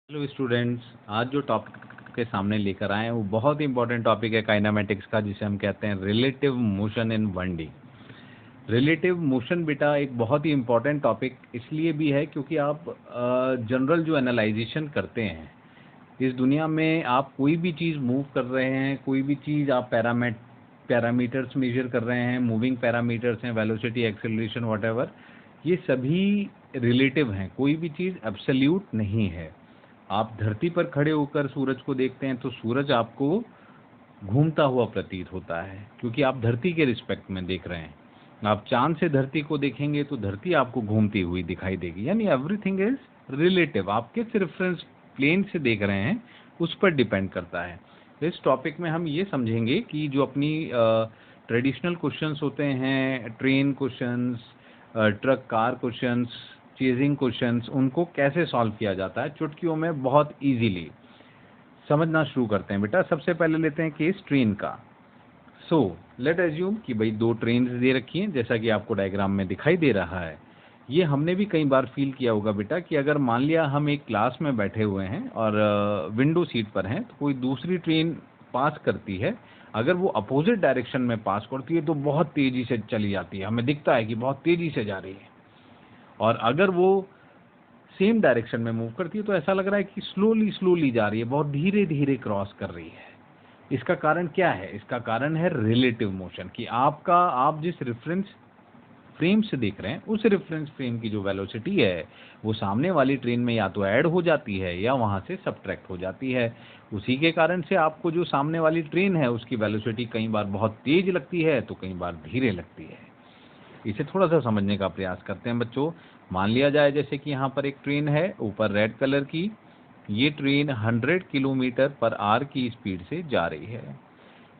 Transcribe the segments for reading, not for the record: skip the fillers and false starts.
Hello students, आज जो topic के सामने लेकर आए हैं वो बहुत ही इंपॉर्टेंट टॉपिक है काइनेमेटिक्स का, जिसे हम कहते हैं relative motion in 1D। Relative motion बेटा एक बहुत ही इंपॉर्टेंट टॉपिक इसलिए भी है क्योंकि आप जनरल जो एनालाइजेशन करते हैं इस दुनिया में, आप कोई भी चीज़ मूव कर रहे हैं, कोई भी चीज़ आप पैरामीटर्स मेजर कर रहे हैं, मूविंग पैरामीटर्स हैं, वेलोसिटी, एक्सेलरेशन, व्हाटएवर, ये सभी रिलेटिव हैं। कोई भी चीज़ एब्सोल्यूट नहीं है। आप धरती पर खड़े होकर सूरज को देखते हैं तो सूरज आपको घूमता हुआ प्रतीत होता है क्योंकि आप धरती के रिस्पेक्ट में देख रहे हैं। आप चांद से धरती को देखेंगे तो धरती आपको घूमती हुई दिखाई देगी। यानी एवरीथिंग इज रिलेटिव। आप किस रेफरेंस प्लेन से देख रहे हैं उस पर डिपेंड करता है। इस टॉपिक में हम ये समझेंगे कि जो अपनी ट्रेडिशनल क्वेश्चंस होते हैं, train questions, truck car questions, chasing questions, उनको कैसे सॉल्व किया जाता है चुटकियों में बहुत इजीली। समझना शुरू करते हैं बेटा। सबसे पहले लेते हैं केस ट्रेन का। सो लेट एज्यूम कि भाई दो ट्रेन दे रखी हैं, जैसा कि आपको डायग्राम में दिखाई दे रहा है। ये हमने भी कई बार फील किया होगा बेटा कि अगर मान लिया हम एक क्लास में बैठे हुए हैं और विंडो सीट पर हैं, तो कोई दूसरी ट्रेन पास करती है। अगर वो अपोजिट डायरेक्शन में पास करती है तो बहुत तेज़ी से चली जाती है, हमें दिखता है कि बहुत तेज़ी से जा रही है। और अगर वो सेम डायरेक्शन में मूव करती है तो ऐसा लग रहा है कि स्लोली स्लोली जा रही है, बहुत धीरे धीरे क्रॉस कर रही है। इसका कारण क्या है? इसका कारण है रिलेटिव मोशन, कि आप जिस रेफरेंस फ्रेम से देख रहे हैं उस रेफरेंस फ्रेम की जो वेलोसिटी है वो सामने वाली ट्रेन में या तो ऐड हो जाती है या वहां से सब्ट्रैक्ट हो जाती है। उसी के कारण से आपको जो सामने वाली ट्रेन है उसकी वेलोसिटी कई बार बहुत तेज लगती है तो कई बार धीरे लगती है। इसे थोड़ा सा समझने का प्रयास करते हैं बच्चों। मान लिया जाए जैसे कि यहाँ पर एक ट्रेन है ऊपर रेड कलर की। ये ट्रेन 100 किलोमीटर पर आवर की स्पीड से जा रही है।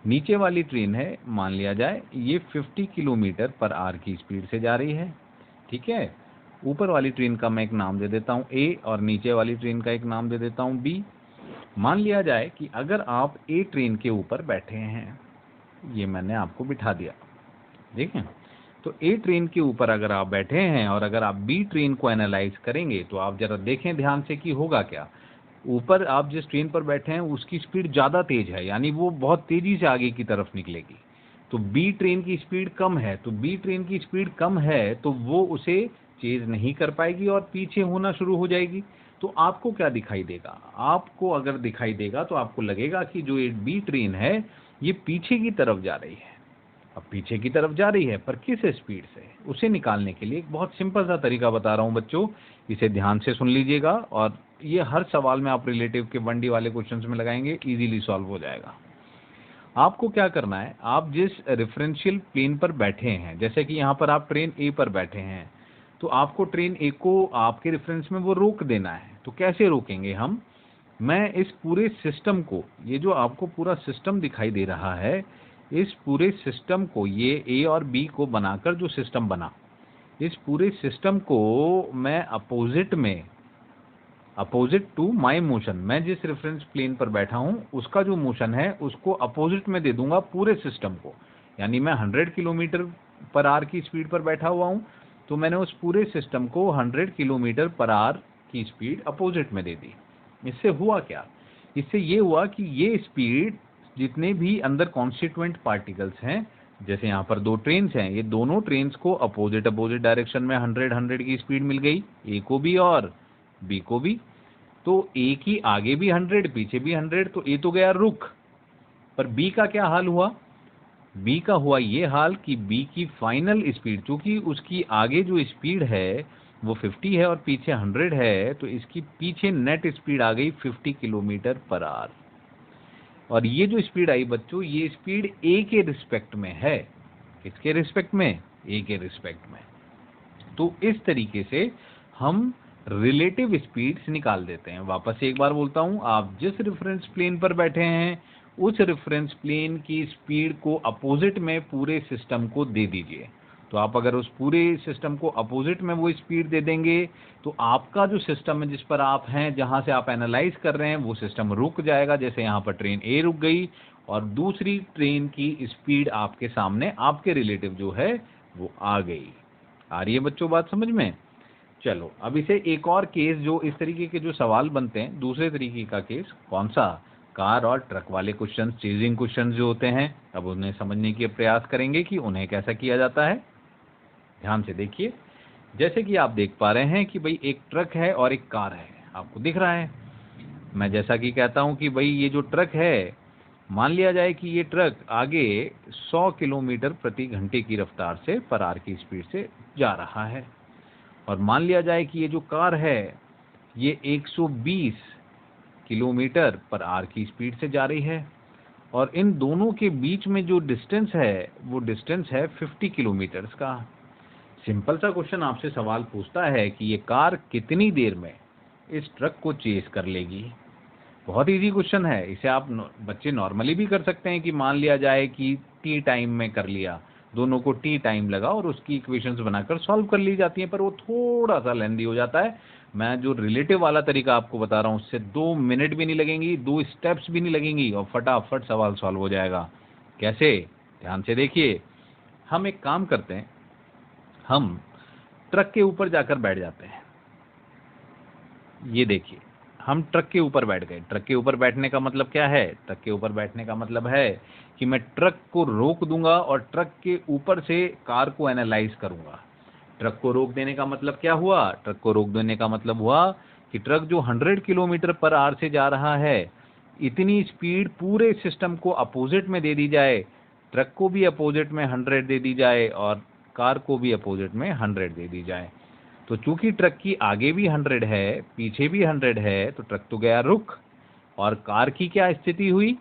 नीचे वाली ट्रेन है, मान लिया जाए ये 50 किलोमीटर पर आवर की स्पीड से जा रही है। ठीक है। ऊपर वाली ट्रेन का मैं एक नाम दे देता हूँ ए और नीचे वाली ट्रेन का एक नाम दे देता हूँ बी। मान लिया जाए कि अगर आप ए ट्रेन के ऊपर बैठे हैं, ये मैंने आपको बिठा दिया, देखें। तो ए ट्रेन के ऊपर अगर आप बैठे हैं और अगर आप बी ट्रेन को एनालाइज करेंगे तो आप जरा देखें ध्यान से कि होगा क्या। ऊपर आप जिस ट्रेन पर बैठे हैं उसकी स्पीड ज़्यादा तेज है, यानी वो बहुत तेज़ी से आगे की तरफ निकलेगी। तो बी ट्रेन की स्पीड कम है, तो बी ट्रेन की स्पीड कम है तो वो उसे चेज नहीं कर पाएगी और पीछे होना शुरू हो जाएगी। तो आपको क्या दिखाई देगा? आपको अगर दिखाई देगा तो आपको लगेगा कि जो ये बी ट्रेन है ये पीछे की तरफ जा रही है। अब पीछे की तरफ जा रही है पर किस स्पीड से, उसे निकालने के लिए एक बहुत सिंपल सा तरीका बता रहा हूं बच्चों। इसे ध्यान से सुन लीजिएगा और ये हर सवाल में आप रिलेटिव के 1D वाले क्वेश्चंस में लगाएंगे, इजीली सॉल्व हो जाएगा। आपको क्या करना है, आप जिस रेफरेंशियल प्लेन पर बैठे हैं, जैसे कि यहाँ पर आप ट्रेन ए पर बैठे हैं, तो आपको ट्रेन ए को आपके रेफरेंस में वो रोक देना है। तो कैसे रोकेंगे हम? मैं इस पूरे सिस्टम को, ये जो आपको पूरा सिस्टम दिखाई दे रहा है, इस पूरे सिस्टम को, ये ए और बी को बनाकर जो सिस्टम बना, इस पूरे सिस्टम को मैं अपोजिट टू माय मोशन, मैं जिस रेफरेंस प्लेन पर बैठा हूं उसका जो मोशन है उसको अपोजिट में दे दूंगा पूरे सिस्टम को। यानी मैं 100 किलोमीटर पर आवर की स्पीड पर बैठा हुआ हूं तो मैंने उस पूरे सिस्टम को 100 किलोमीटर पर आवर की स्पीड अपोजिट में दे दी। इससे हुआ क्या? इससे ये हुआ कि ये स्पीड, जितने भी अंदर कॉन्स्टिट्यूएंट पार्टिकल्स हैं, जैसे यहाँ पर दो ट्रेन्स हैं, ये दोनों ट्रेन्स को अपोजिट डायरेक्शन में 100 की स्पीड मिल गई, ए को भी और बी को भी। तो ए की आगे भी 100, पीछे भी 100, तो ए तो गया रुक। पर बी का क्या हाल हुआ? बी का हुआ ये हाल कि बी की फाइनल स्पीड, चूंकि उसकी आगे जो स्पीड है वो 50 है और पीछे 100 है, तो इसकी पीछे नेट स्पीड आ गई 50 किलोमीटर पर आवर। और ये जो स्पीड आई बच्चों, ये स्पीड ए के रिस्पेक्ट में है। किसके रिस्पेक्ट में? ए के रिस्पेक्ट में। तो इस तरीके से हम रिलेटिव स्पीड्स निकाल देते हैं। वापस से एक बार बोलता हूं, आप जिस रेफरेंस प्लेन पर बैठे हैं उस रेफरेंस प्लेन की स्पीड को अपोजिट में पूरे सिस्टम को दे दीजिए। तो आप अगर उस पूरे सिस्टम को अपोजिट में वो स्पीड दे देंगे तो आपका जो सिस्टम है जिस पर आप हैं, जहां से आप एनालाइज कर रहे हैं, वो सिस्टम रुक जाएगा। जैसे यहाँ पर ट्रेन ए रुक गई और दूसरी ट्रेन की स्पीड आपके सामने, आपके रिलेटिव जो है वो आ गई। आ रही है बच्चों बात समझ में? चलो अब इसे एक और केस, जो इस तरीके के जो सवाल बनते हैं, दूसरे तरीके का केस कौन सा, कार और ट्रक वाले क्वेश्चन, चेजिंग क्वेश्चन जो होते हैं, अब उन्हें समझने की प्रयास करेंगे कि उन्हें कैसा किया जाता है। ध्यान से देखिए, जैसे कि आप देख पा रहे हैं कि भाई एक ट्रक है और एक कार है, आपको दिख रहा है। मैं जैसा कि कहता हूं कि भाई ये जो ट्रक है, मान लिया जाए कि ये ट्रक आगे 100 किलोमीटर प्रति घंटे की रफ्तार से पर आर की स्पीड से जा रहा है, और मान लिया जाए कि ये जो कार है ये 120 किलोमीटर पर आर की स्पीड से जा रही है, और इन दोनों के बीच में जो डिस्टेंस है वो डिस्टेंस है 50 किलोमीटर्स का। सिंपल सा क्वेश्चन आपसे सवाल पूछता है कि ये कार कितनी देर में इस ट्रक को चेस कर लेगी। बहुत इजी क्वेश्चन है, इसे आप बच्चे नॉर्मली भी कर सकते हैं कि मान लिया जाए कि टी टाइम में कर लिया, दोनों को टी टाइम लगा और उसकी इक्वेशंस बनाकर सॉल्व कर ली जाती हैं, पर वो थोड़ा सा लेंदी हो जाता है। मैं जो रिलेटिव वाला तरीका आपको बता रहा हूँ उससे 2 मिनट भी नहीं लगेंगी, 2 स्टेप्स भी नहीं लगेंगी और फटाफट सवाल सॉल्व हो जाएगा। कैसे? ध्यान से देखिए, हम एक काम करते हैं, हम ट्रक के ऊपर जाकर बैठ जाते हैं। ये देखिए, हम ट्रक के ऊपर बैठ गए। ट्रक के ऊपर बैठने का मतलब क्या है? ट्रक के ऊपर बैठने का मतलब है कि मैं ट्रक को रोक दूंगा और ट्रक के ऊपर से कार को एनालाइज करूंगा। ट्रक को रोक देने का मतलब क्या हुआ? ट्रक को रोक देने का मतलब हुआ कि ट्रक जो 100 किलोमीटर पर आवर से जा रहा है, इतनी स्पीड पूरे सिस्टम को अपोजिट में दे दी जाए, ट्रक को भी अपोजिट में 100 दे दी जाए और कार को भी अपोजिट में 100 दे दी जाए। तो चूंकि ट्रक की आगे भी 100 है, पीछे भी 100 है, तो ट्रक तो गया रुक। और कार की क्या स्थिति हुई?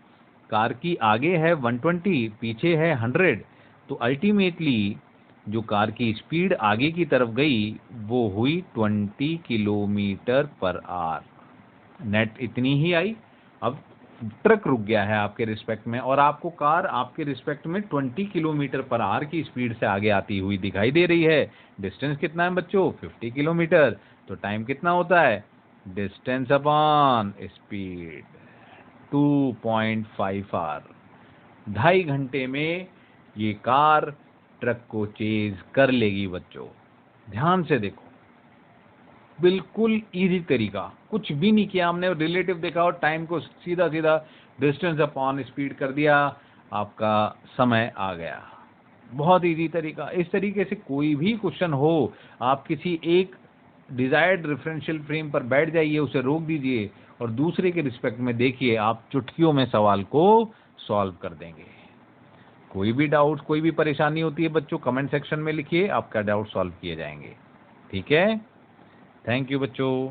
कार की आगे है 120, पीछे है 100, तो अल्टीमेटली जो कार की स्पीड आगे की तरफ गई वो हुई 20 किलोमीटर पर आवर। नेट इतनी ही आई। अब ट्रक रुक गया है आपके रिस्पेक्ट में और आपको कार आपके रिस्पेक्ट में 20 किलोमीटर पर आवर की स्पीड से आगे आती हुई दिखाई दे रही है। डिस्टेंस कितना है बच्चों? 50 किलोमीटर। तो टाइम कितना होता है? Distance upon speed, 2.5 our. 2.5 घंटे में ये कार ट्रक को चेज कर लेगी बच्चों। ध्यान से देखो, बिल्कुल इजी तरीका, कुछ भी नहीं किया हमने, रिलेटिव देखा और टाइम को सीधा सीधा डिस्टेंस अपॉन स्पीड कर दिया, आपका समय आ गया। बहुत इजी तरीका। इस तरीके से कोई भी क्वेश्चन हो, आप किसी एक डिजायर्ड रेफरेंशियल फ्रेम पर बैठ जाइए, उसे रोक दीजिए और दूसरे के रिस्पेक्ट में देखिए, आप चुटकियों में सवाल को सॉल्व कर देंगे। कोई भी डाउट, कोई भी परेशानी होती है बच्चों, कमेंट सेक्शन में लिखिए, आपका डाउट सॉल्व किए जाएंगे। ठीक है? थैंक यू बच्चों।